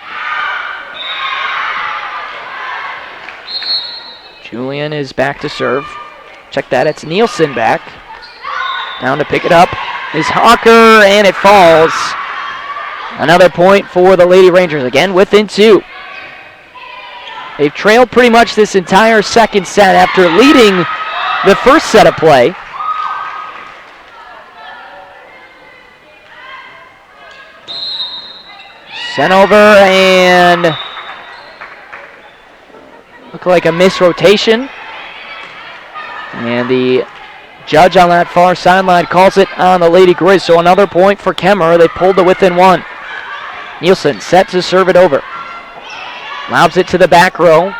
Julian is back to serve. Check that, it's Nielsen back. Down to pick it up is Hawker, and it falls. Another point for the Lady Rangers, again within 2. They've trailed pretty much this entire second set after leading the first set of play. Sent over and looked like a misrotation. And the judge on that far sideline calls it on the Lady Grizz. So another point for Kemmerer. They pulled to within one. Nielsen set to serve it over. Lobs it to the back row.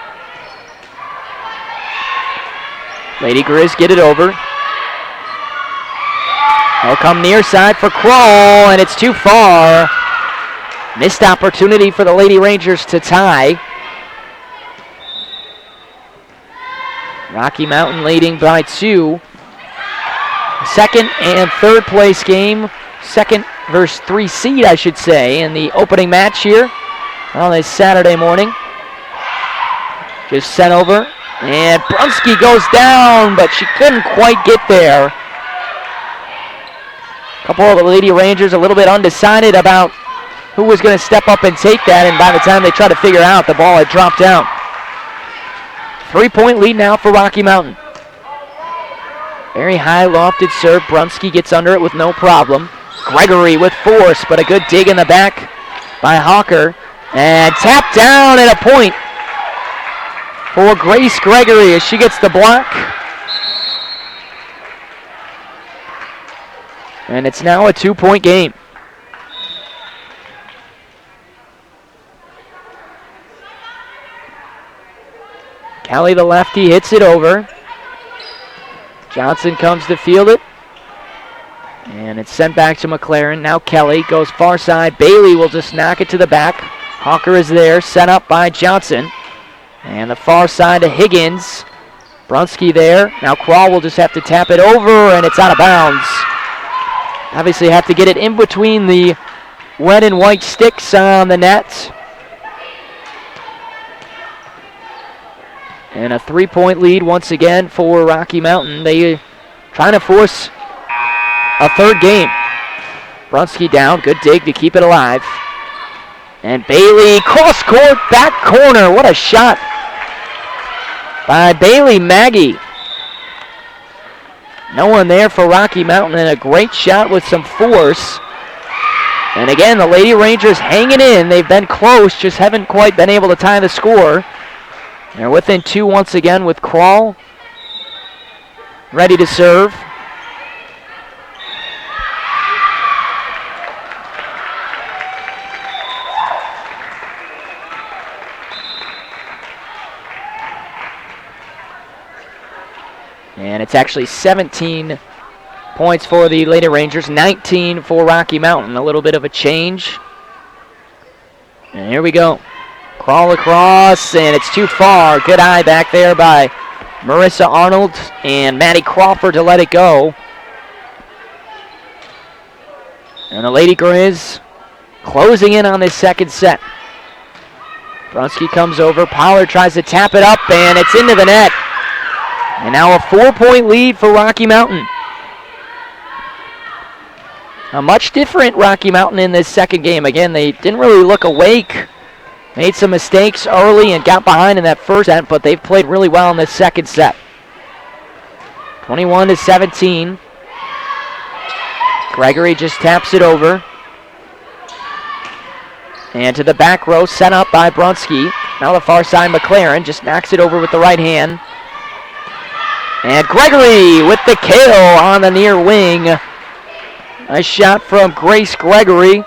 Lady Grizz get it over. They'll come near side for Kroll, and it's too far. Missed opportunity for the Lady Rangers to tie. Rocky Mountain leading by 2. Second and third place game. Second versus 3 seed, I should say, in the opening match here on this Saturday morning. Just sent over, and Brunski goes down, but she couldn't quite get there. A couple of the Lady Rangers a little bit undecided about who was going to step up and take that, and by the time they tried to figure out, the ball had dropped down. 3-point lead now for Rocky Mountain. Very high lofted serve. Brunski gets under it with no problem. Gregory with force, but a good dig in the back by Hawker. And tapped down and a point for Grace Gregory as she gets the block. And it's now a 2-point game. Kelly, the lefty, hits it over. Johnson comes to field it. And it's sent back to McLaren. Now Kelly goes far side. Bailey will just knock it to the back. Hawker is there, set up by Johnson. And the far side to Higgins. Brunski there. Now Kroll will just have to tap it over, and it's out of bounds. Obviously have to get it in between the red and white sticks on the net. And a 3-point lead once again for Rocky Mountain. They trying to force a third game. Brunski down, good dig to keep it alive. And Bailey, cross court, back corner. What a shot by Bailey Maggie. No one there for Rocky Mountain, and a great shot with some force. And again, the Lady Rangers hanging in. They've been close, just haven't quite been able to tie the score. They're within 2 once again with Kroll ready to serve. And it's actually 17 points for the Lady Rangers, 19 for Rocky Mountain. A little bit of a change. And here we go. Kroll across, and it's too far. Good eye back there by Marissa Arnold and Maddie Crawford to let it go. And the Lady Grizz closing in on this second set. Brunski comes over. Pollard tries to tap it up, and it's into the net. And now a 4-point lead for Rocky Mountain. A much different Rocky Mountain in this second game. Again, they didn't really look awake. Made some mistakes early and got behind in that first set, but they've played really well in this second set. 21-17. Gregory just taps it over. And to the back row, set up by Brunski. Now the far side, McLaren just knocks it over with the right hand. And Gregory with the kill on the near wing. A shot from Grace Gregory.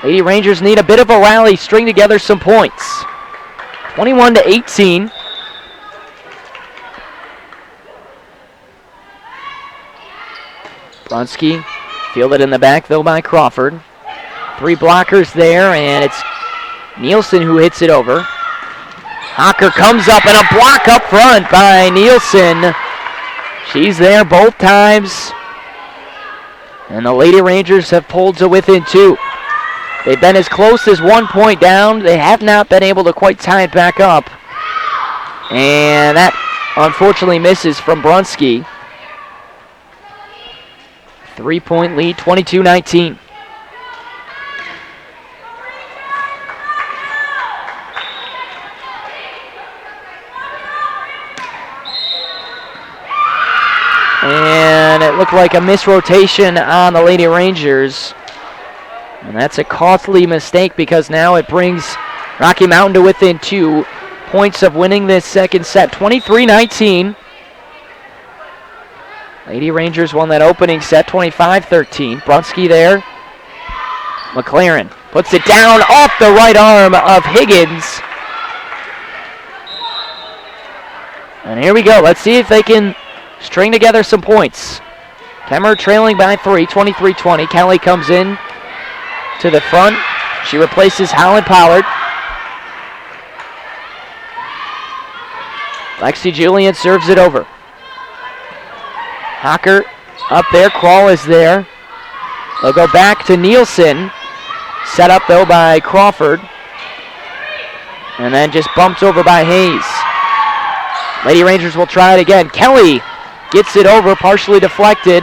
Lady Rangers need a bit of a rally, string together some points. 21-18. Brunski fielded in the back, though, by Crawford. 3 blockers there, and it's Nielsen who hits it over. Hawker comes up, and a block up front by Nielsen. She's there both times. And the Lady Rangers have pulled to within 2. They've been as close as 1 point down. They have not been able to quite tie it back up. And that unfortunately misses from Brunski. 3-point lead, 22-19. And it looked like a misrotation on the Lady Rangers. And that's a costly mistake because now it brings Rocky Mountain to within 2. points of winning this second set, 23-19. Lady Rangers won that opening set, 25-13. Brunsky there. McLaren puts it down off the right arm of Higgins. And here we go. Let's see if they can string together some points. Kemmer trailing by 3, 23-20. Kelly comes in to the front. She replaces Holland Pollard. Lexi Julian serves it over. Hocker up there. Kroll is there. They'll go back to Nielsen. Set up, though, by Crawford. And then just bumped over by Hayes. Lady Rangers will try it again. Kelly gets it over, partially deflected.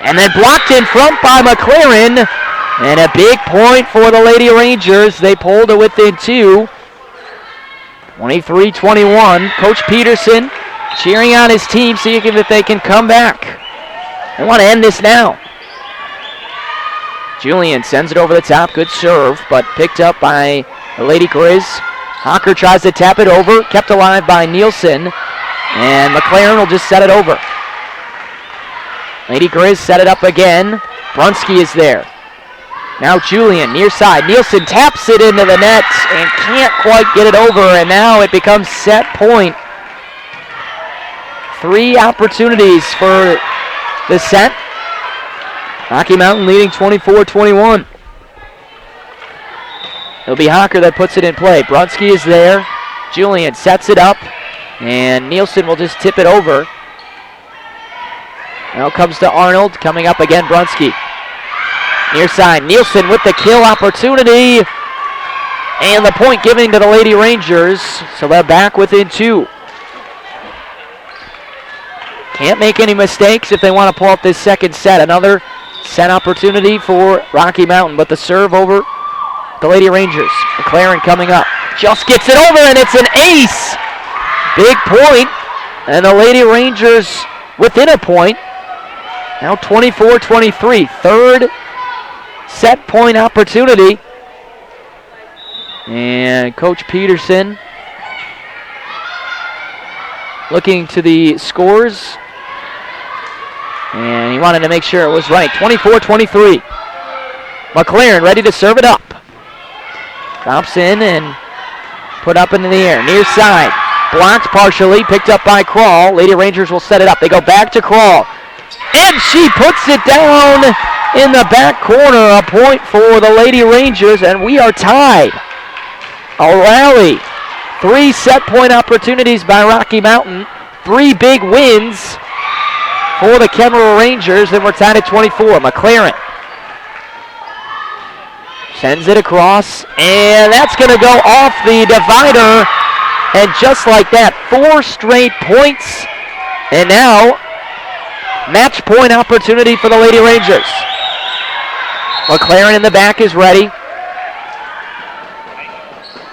And then blocked in front by McLaren. And a big point for the Lady Rangers. They pulled it within 2. 23-21. Coach Peterson cheering on his team, seeing if they can come back. They want to end this now. Julian sends it over the top. Good serve, but picked up by the Lady Grizz. Hocker tries to tap it over. Kept alive by Nielsen. And McLaren will just set it over. Lady Grizz set it up again. Brunsky is there. Now Julian, near side. Nielsen taps it into the net and can't quite get it over. And now it becomes set point. 3 opportunities for the set. Rocky Mountain leading 24-21. It'll be Hocker that puts it in play. Brunsky is there. Julian sets it up. And Nielsen will just tip it over. Now comes to Arnold. Coming up again, Brunsky. Near side. Nielsen with the kill opportunity. And the point given to the Lady Rangers. So they're back within 2. Can't make any mistakes if they want to pull up this second set. Another set opportunity for Rocky Mountain. But the serve over the Lady Rangers. McLaren coming up. Just gets it over, and it's an ace. Big point. And the Lady Rangers within a point. Now 24-23. Third set point opportunity. And Coach Peterson looking to the scores. And he wanted to make sure it was right. 24-23. McLaren ready to serve it up. Drops in and put up into the air. Near side. Blocked partially. Picked up by Kroll. Lady Rangers will set it up. They go back to Kroll. And she puts it down in the back corner. A point for the Lady Rangers. And we are tied. A rally. 3 set point opportunities by Rocky Mountain. 3 big wins for the Kemmerer Rangers. And we're tied at 24. McLaren sends it across, and that's going to go off the divider. And just like that, 4 straight points. And now, match point opportunity for the Lady Rangers. McLaren in the back is ready.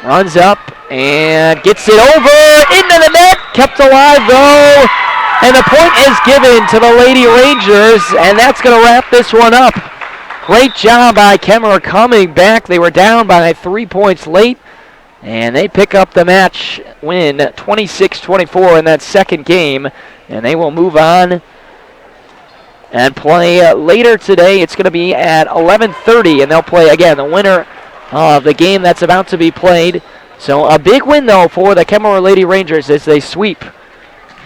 Runs up and gets it over into the net. Kept alive, though. And the point is given to the Lady Rangers, and that's going to wrap this one up. Great job by Kemmerer coming back. They were down by 3 points late, and they pick up the match win 26-24 in that second game, and they will move on and play later today. It's going to be at 11:30, and they'll play again the winner of the game that's about to be played. So a big win, though, for the Kemmerer Lady Rangers as they sweep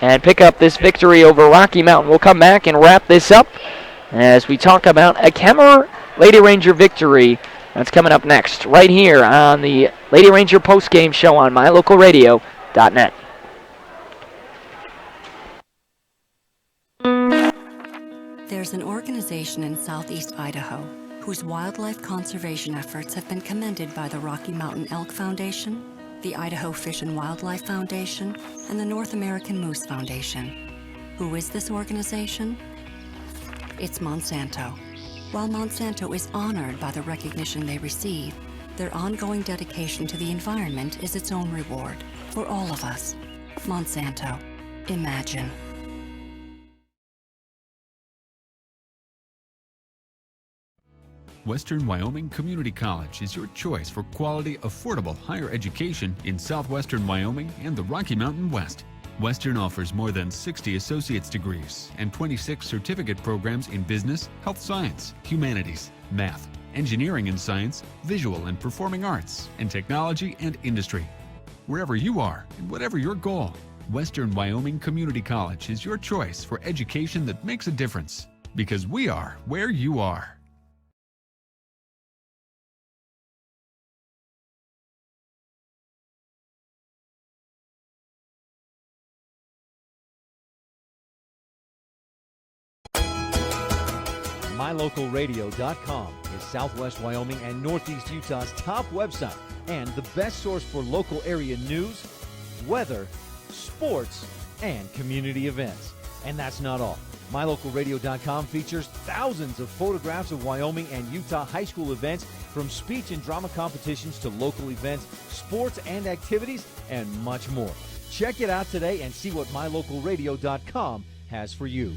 and pick up this victory over Rocky Mountain. We'll come back and wrap this up as we talk about a Kemmerer Lady Ranger victory. That's coming up next, right here on the Lady Ranger postgame show on mylocalradio.net. There's an organization in southeast Idaho whose wildlife conservation efforts have been commended by the Rocky Mountain Elk Foundation, the Idaho Fish and Wildlife Foundation, and the North American Moose Foundation. Who is this organization? It's Monsanto. While Monsanto is honored by the recognition they receive, their ongoing dedication to the environment is its own reward for all of us. Monsanto. Imagine. Western Wyoming Community College is your choice for quality, affordable higher education in southwestern Wyoming and the Rocky Mountain West. Western offers more than 60 associate's degrees and 26 certificate programs in business, health science, humanities, math, engineering and science, visual and performing arts, and technology and industry. Wherever you are and whatever your goal, Western Wyoming Community College is your choice for education that makes a difference. Because we are where you are. MyLocalRadio.com is Southwest Wyoming and Northeast Utah's top website and the best source for local area news, weather, sports, and community events. And that's not all. MyLocalRadio.com features thousands of photographs of Wyoming and Utah high school events, from speech and drama competitions to local events, sports and activities, and much more. Check it out today and see what MyLocalRadio.com has for you.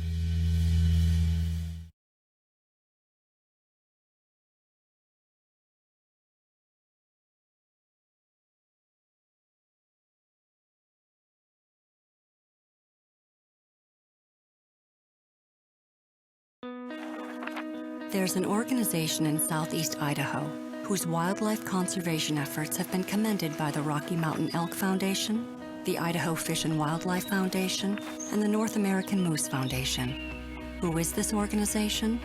There's an organization in southeast Idaho whose wildlife conservation efforts have been commended by the Rocky Mountain Elk Foundation, the Idaho Fish and Wildlife Foundation, and the North American Moose Foundation. Who is this organization?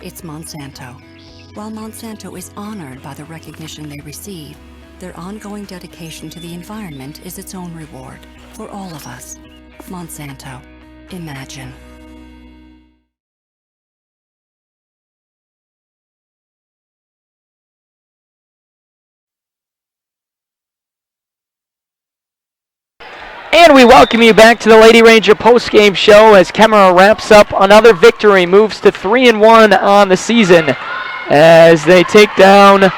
It's Monsanto. While Monsanto is honored by the recognition they receive, their ongoing dedication to the environment is its own reward for all of us. Monsanto. Imagine. And we welcome you back to the Lady Ranger postgame show as Kemmerer wraps up another victory, moves to 3-1 on the season as they take down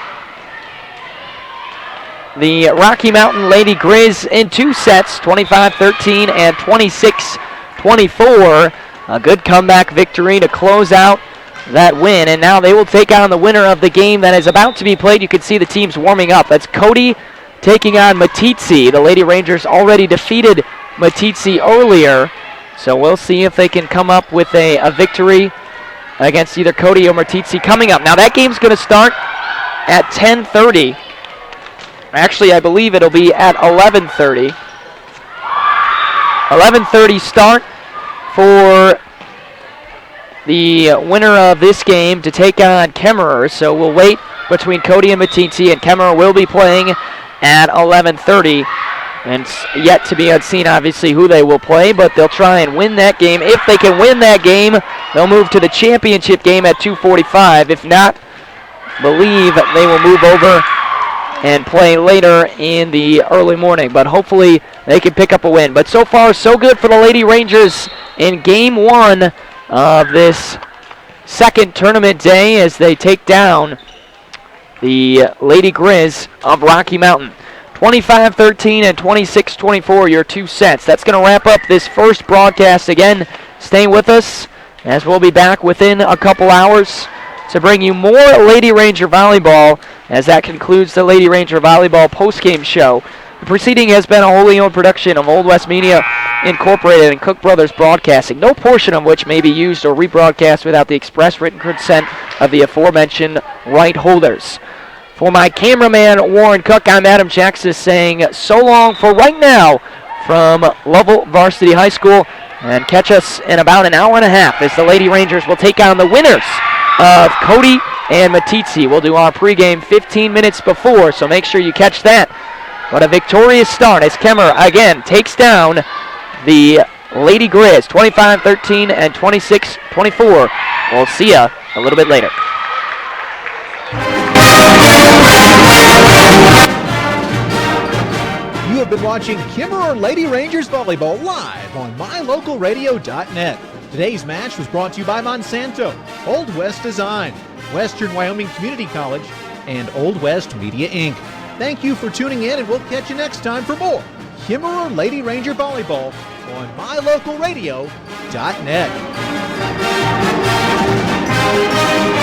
the Rocky Mountain Lady Grizz in 2 sets, 25-13 and 26-24. A good comeback victory to close out that win, and now they will take on the winner of the game that is about to be played. You can see the teams warming up. That's Cody taking on Matitsi. The Lady Rangers already defeated Matitsi earlier, so we'll see if they can come up with a victory against either Cody or Matitsi coming up. Now that game's going to start at 10:30. Actually, I believe it'll be at 11:30. 11:30 start for the winner of this game to take on Kemmerer, so we'll wait between Cody and Matitsi, and Kemmerer will be playing at 11:30, and it's yet to be unseen, obviously, who they will play, but they'll try and win that game. If they can win that game, they'll move to the championship game at 2:45. If not, believe they will move over and play later in the early morning, but hopefully they can pick up a win. But so far, so good for the Lady Rangers in Game 1 of this second tournament day as they take down the Lady Grizz of Rocky Mountain. 25-13 and 26-24, your 2 sets. That's going to wrap up this first broadcast. Again, stay with us as we'll be back within a couple hours to bring you more Lady Ranger Volleyball as that concludes the Lady Ranger Volleyball postgame show. The proceeding has been a wholly owned production of Old West Media Incorporated and Cook Brothers Broadcasting, no portion of which may be used or rebroadcast without the express written consent of the aforementioned right holders. For my cameraman, Warren Cook, I'm Adam Jackson saying so long for right now from Lovell Varsity High School, and catch us in about an hour and a half as the Lady Rangers will take on the winners of Cody and Matitsi. We'll do our pregame 15 minutes before, so make sure you catch that. But a victorious start as Kemmerer again takes down the Lady Grizz, 25-13 and 26-24. We'll see ya a little bit later. You have been watching Kemmerer Lady Rangers Volleyball live on MyLocalRadio.net. Today's match was brought to you by Monsanto, Old West Design, Western Wyoming Community College, and Old West Media Inc. Thank you for tuning in, and we'll catch you next time for more Kemmerer Lady Ranger Volleyball on MyLocalRadio.net.